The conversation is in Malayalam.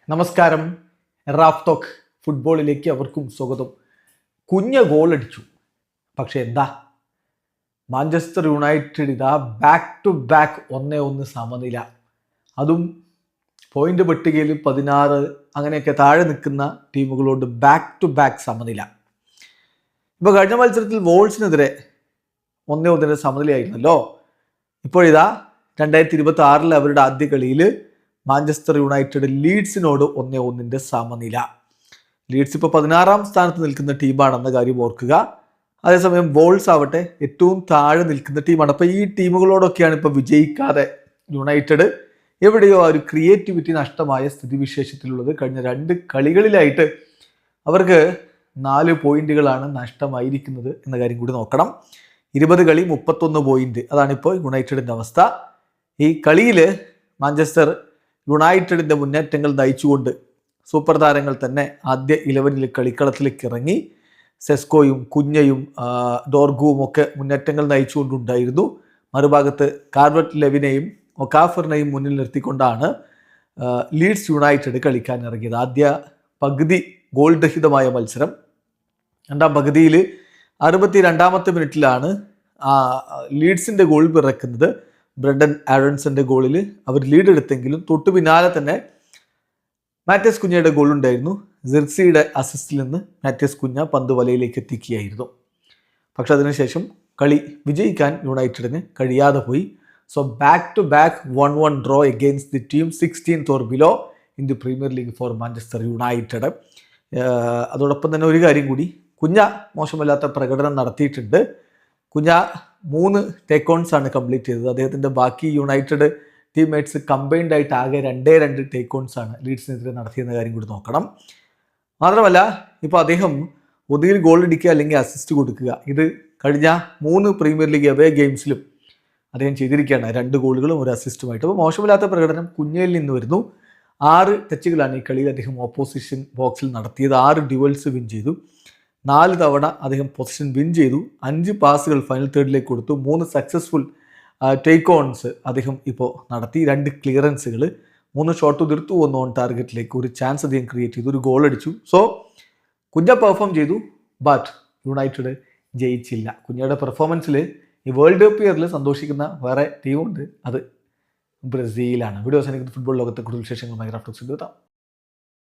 നമസ്കാരം. റാഫ് ടോക്ക് ഫുട്ബോളിലേക്ക് അവർക്കും സ്വാഗതം. കുഞ്ഞ ഗോൾ അടിച്ചു, പക്ഷെ എന്താ, മാഞ്ചസ്റ്റർ യുണൈറ്റഡ് ഇതാ ബാക്ക് ടു ബാക്ക് 1-1 സമനില. അതും പോയിന്റ് പട്ടികയിൽ 16 അങ്ങനെയൊക്കെ താഴെ നിൽക്കുന്ന ടീമുകളോട് ബാക്ക് ടു ബാക്ക് സമനില. ഇപ്പോൾ കഴിഞ്ഞ മത്സരത്തിൽ വോൾസിനെതിരെ 1-1 സമനിലയായിരുന്നല്ലോ. ഇപ്പോഴിതാ 2026 അവരുടെ ആദ്യ കളിയിൽ മാഞ്ചസ്റ്റർ യുണൈറ്റഡ് ലീഡ്സിനോട് 1-1 സമനില. ലീഡ്സ് ഇപ്പോൾ 16ാം സ്ഥാനത്ത് നിൽക്കുന്ന ടീമാണെന്ന കാര്യം ഓർക്കുക. അതേസമയം വോൾസ് ആവട്ടെ ഏറ്റവും താഴെ നിൽക്കുന്ന ടീമാണ്. അപ്പോൾ ഈ ടീമുകളോടൊക്കെയാണ് ഇപ്പോൾ വിജയിക്കാതെ യുണൈറ്റഡ് എവിടെയോ ആ ഒരു ക്രിയേറ്റിവിറ്റി നഷ്ടമായ സ്ഥിതിവിശേഷത്തിലുള്ളത്. കഴിഞ്ഞ 2 കളികളിലായിട്ട് അവർക്ക് 4 പോയിന്റുകളാണ് നഷ്ടമായിരിക്കുന്നത് എന്ന കാര്യം കൂടി നോക്കണം. 20 കളി 31 പോയിന്റ്, അതാണിപ്പോൾ യുണൈറ്റഡിൻ്റെ അവസ്ഥ. ഈ കളിയിൽ മാഞ്ചസ്റ്റർ യുണൈറ്റഡിൻ്റെ മുന്നേറ്റങ്ങൾ നയിച്ചുകൊണ്ട് സൂപ്പർ താരങ്ങൾ തന്നെ ആദ്യ 11-ൽ കളിക്കളത്തിലേക്ക് ഇറങ്ങി. സെസ്കോയും കുഞ്ഞയും ഡോർഗുവും ഒക്കെ മുന്നേറ്റങ്ങൾ നയിച്ചുകൊണ്ടുണ്ടായിരുന്നു. മറുഭാഗത്ത് കാർവറ്റ് ലെവിനെയും ഒക്കാഫറിനെയും മുന്നിൽ നിർത്തിക്കൊണ്ടാണ് ലീഡ്സ് യുണൈറ്റഡ് കളിക്കാൻ ഇറങ്ങിയത്. ആദ്യ പകുതി ഗോൾ രഹിതമായ മത്സരം. രണ്ടാം പകുതിയിൽ 62ാമത്തെ മിനിറ്റിലാണ് ലീഡ്സിൻ്റെ ഗോൾ പിറക്കുന്നത്. ബ്രണ്ടൻ ആരോൺസന്റെ ഗോളിൽ അവർ ലീഡ് എടുത്തെങ്കിലും തൊട്ടു പിന്നാലെ തന്നെ മാത്യസ് കുഞ്ഞയുടെ ഗോൾ ഉണ്ടായിരുന്നു. സിർക്സിയുടെ അസിസ്റ്റിൽ നിന്ന് മാത്യസ് കുഞ്ഞ പന്ത് വലയിലേക്ക് എത്തിക്കുകയായിരുന്നു. പക്ഷെ അതിനുശേഷം കളി വിജയിക്കാൻ യുണൈറ്റഡിന് കഴിയാതെ പോയി. So back to back 1-1 draw against the team 16th or below in the premier league for Manchester United. അതോടൊപ്പം തന്നെ ഒരു കാര്യം കൂടി, കുഞ്ഞ മോശമല്ലാത്ത പ്രകടനം നടത്തിയിട്ടുണ്ട്. കുഞ്ഞ 3 ടേക്ക് ഓൺസ് ആണ് കംപ്ലീറ്റ് ചെയ്തത്. അദ്ദേഹത്തിൻ്റെ ബാക്കി യുണൈറ്റഡ് ടീംമേറ്റ്സ് കമ്പൈൻഡ് ആയിട്ട് ആകെ 2 ടേക്ക് ഓൺസ് ആണ് ലീഡ്സിനെതിരെ നടത്തിയെന്ന കാര്യം കൂടി നോക്കണം. മാത്രമല്ല ഇപ്പോൾ അദ്ദേഹം ഒന്നുകിൽ ഗോൾ അടിക്കുക അല്ലെങ്കിൽ അസിസ്റ്റ് കൊടുക്കുക. ഇത് കഴിഞ്ഞ 3 പ്രീമിയർ ലീഗ് അവേ ഗെയിംസിലും അദ്ദേഹം ചെയ്തിരിക്കുകയാണ്, 2 ഗോളുകളും 1 അസിസ്റ്റുമായിട്ട്. അപ്പോൾ മോശമില്ലാത്ത പ്രകടനം കുഞ്ഞയിൽ നിന്ന് വരുന്നു. 6 ടച്ചുകളാണ് ഈ കളിയിൽ അദ്ദേഹം ഓപ്പോസിഷൻ ബോക്സിൽ നടത്തിയത്. 6 ഡ്യുവൽസ് വിൻ ചെയ്തു. 4 തവണ അദ്ദേഹം പൊസിഷൻ വിൻ ചെയ്തു. 5 പാസുകൾ ഫൈനൽ തേർഡിലേക്ക് കൊടുത്തു. 3 സക്സസ്ഫുൾ ടേക്ക് ഓൺസ് അദ്ദേഹം ഇപ്പോൾ നടത്തി. 2 ക്ലിയറൻസുകൾ, 3 ഷോട്ട് ഉതിർത്തു, 1 ഓൺ ടാർഗറ്റിലേക്ക്, ഒരു ചാൻസ് അദ്ദേഹം ക്രിയേറ്റ് ചെയ്തു, ഒരു ഗോൾ അടിച്ചു. സോ കുഞ്ഞ പെർഫോം ചെയ്തു, ബട്ട് യുണൈറ്റഡ് ജയിച്ചില്ല. കുഞ്ഞയുടെ പെർഫോമൻസിൽ ഈ വേൾഡ് കപ്പ് ഇയറിൽ സന്തോഷിക്കുന്ന വേറെ ടീമുണ്ട്, അത് ബ്രസീലാണ്. വീഡിയോ അവസാനിക്കുന്ന ഫുട്ബോൾ ലോകത്തെ കൂടുതൽ വിശേഷങ്ങളുമായി റാഫ് ടോക്സ് എത്താം.